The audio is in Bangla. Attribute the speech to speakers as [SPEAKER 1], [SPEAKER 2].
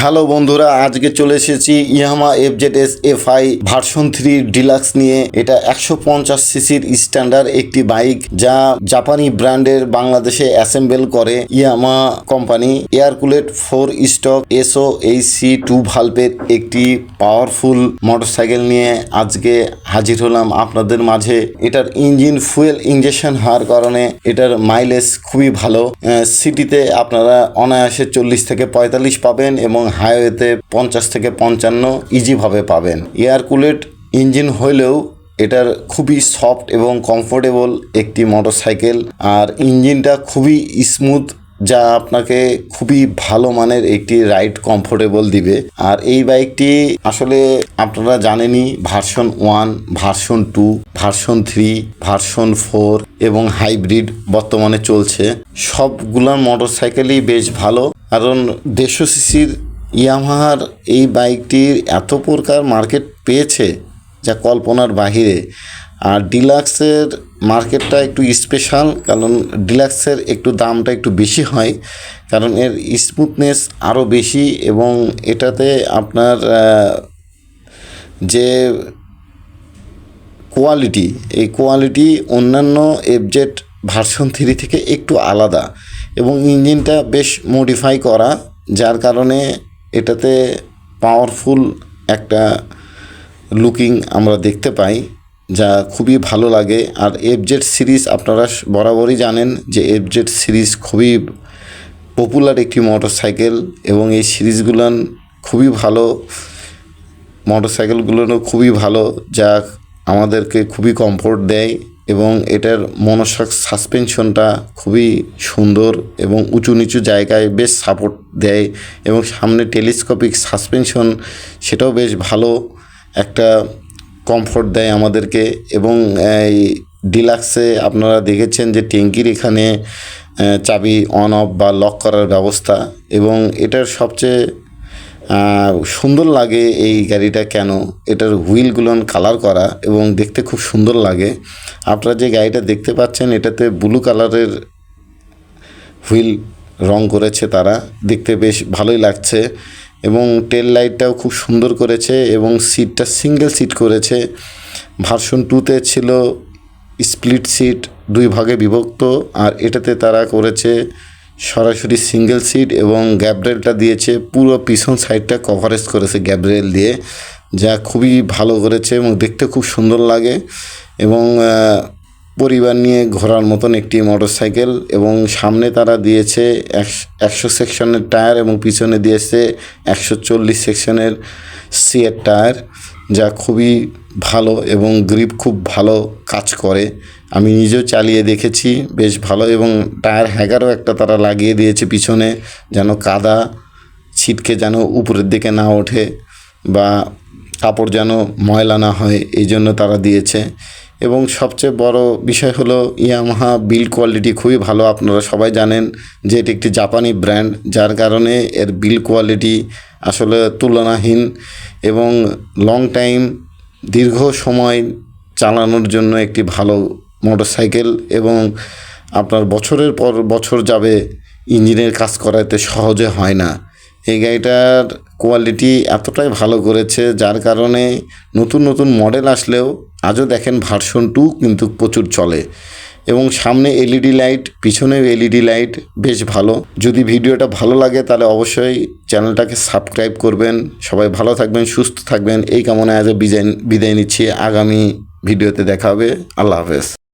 [SPEAKER 1] হ্যালো বন্ধুরা, আজকে চলে এসেছি Yamaha FZS FI version 3 deluxe নিয়ে। এটা 150 সিসির স্ট্যান্ডার্ড একটি বাইক, যা জাপানি ব্র্যান্ডের বাংলাদেশে অ্যাসেম্বল করে ইয়ামাহা কোম্পানি। এয়ারকুলেট 4 স্টক SOHC2 ভালভের একটি পাওয়ারফুল মোটরসাইকেল নিয়ে আজকে হাজির হলাম আপনাদের মাঝে। এটার ইঞ্জিন ফুয়েল ইঞ্জেকশন হওয়ার কারণে এটার মাইলেজ খুবই ভালো। সিটিতে আপনারা অনায়াসে 40 থেকে 45 পাবেন এবং হাইওয়েতে 50 থেকে 55 ইজিভাবে পাবেন। এয়ারকুলেট ইঞ্জিন হলেও এটার খুবই সফট এবং কমফোর্টেবল একটি মোটরসাইকেল, আর ইঞ্জিনটা খুবই স্মুথ, যা আপনাকে খুবই ভালো মানের একটি রাইড কমফোর্টেবল দিবে। আর এই বাইকটি আসলে আপনারা জানেনই, ভার্সন 1, ভার্সন 2, ভার্সন 3, ভার্সন 4 এবং হাইব্রিড বর্তমানে চলছে। সবগুলো মোটরসাইকেলই বেশ ভালো, কারণ 150 সিসির ইয়ামাহার এই বাইকটির এত প্রকার মার্কেট পেয়েছে যা কল্পনার বাহিরে। আর ডিলাক্সের মার্কেটটা একটু স্পেশাল, কারণ ডিলাক্সের একটু দামটা একটু বেশি হয়, কারণ এর স্মুথনেস আরও বেশি এবং এটাতে আপনার যে কোয়ালিটি, এই কোয়ালিটি অন্যান্য এফজেড ভার্সন 3 থেকে একটু আলাদা এবং ইঞ্জিনটা বেশ মডিফাই করা, যার কারণে এটাতে পাওয়ারফুল একটা লুকিং আমরা দেখতে পাই, যা খুবই ভালো লাগে। আর এফজেড সিরিজ আপনারা বরাবরই জানেন যে এফজেড সিরিজ খুবই পপুলার একটি মোটরসাইকেল এবং এই সিরিজগুলো খুবই ভালো, মোটরসাইকেলগুলো খুবই ভালো, যা আমাদেরকে খুবই কমফোর্ট দেয় এবং এটার মনোশক সাসপেনশনটা খুবই সুন্দর এবং উঁচু নিচু জায়গায় বেশ সাপোর্ট দেয় এবং সামনে টেলিস্কোপিক সাসপেনশন, সেটাও বেশ ভালো একটা কমফোর্ট দেয় আমাদেরকে। এবং এই ডিলাক্সে আপনারা দেখেছেন যে ট্যাঙ্কির এখানে চাবি অন অফ বা লক করার ব্যবস্থা, এবং এটার সবচেয়ে সুন্দর লাগে এই গাড়িটা কেন, এটার হুইলগুলো কালার করা এবং দেখতে খুব সুন্দর লাগে। আপনারা যে গাড়িটা দেখতে পাচ্ছেন এটাতে ব্লু কালারের হুইল রং করেছে তারা, দেখতে বেশ ভালোই লাগছে। এবং টেল লাইটটাও খুব সুন্দর করেছে এবং সিটটা সিঙ্গেল সিট করেছে। ভার্সন 2তে ছিল স্প্লিট সিট, 2 ভাগে বিভক্ত, আর এটাতে তারা করেছে সরাসরি সিঙ্গেল সিট এবং গ্যাব্রেলটা দিয়েছে, পুরো পিছন সাইডটা কভারেজ করেছে গ্যাব্রেল দিয়ে, যা খুবই ভালো করেছে এবং দেখতে খুব সুন্দর লাগে এবং পরিবার নিয়ে ঘোরার মতন একটি মোটরসাইকেল। এবং সামনে তারা দিয়েছে 100 সেকশনের টায়ার এবং পিছনে দিয়েছে 140 সেকশনের সিয়ের টায়ার, যা খুবই ভালো এবং গ্রিপ খুব ভালো কাজ করে। আমি নিজেও চালিয়ে দেখেছি, বেশ ভালো। এবং টায়ার হ্যাগারও একটা তারা লাগিয়ে দিয়েছে পিছনে, যেন কাদা ছিটকে যেন উপরের দিকে না ওঠে বা কাপড় যেন ময়লা না হয়, এই জন্য তারা দিয়েছে। এবং সবচেয়ে বড় বিষয় হলো ইয়ামাহা বিল্ড কোয়ালিটি খুবই ভালো। আপনারা সবাই জানেন যে এটি একটি জাপানি ব্র্যান্ড, যার কারণে এর বিল্ড কোয়ালিটি আসলে তুলনাহীন এবং লং টাইম, দীর্ঘ সময় চালানোর জন্য একটি ভালো মোটরসাইকেল। এবং আপনার বছরের পর বছর যাবে, ইঞ্জিনের কাজ করাতে সহজে হয় না। এই গাড়িটার কোয়ালিটি এতটাই ভালো করেছে, যার কারণে নতুন নতুন মডেল আসলেও আজও দেখেন ভার্সন 2 কিন্তু প্রচুর চলে। এবং সামনে এলইডি লাইট, পিছনেও এলইডি লাইট, বেশ ভালো। যদি ভিডিওটা ভালো লাগে তাহলে অবশ্যই চ্যানেলটাকে সাবস্ক্রাইব করবেন। সবাই ভালো থাকবেন, সুস্থ থাকবেন, এই কামনায় আজ বিদায় নিচ্ছি। আগামী ভিডিওতে দেখা হবে। আল্লাহ হাফেজ।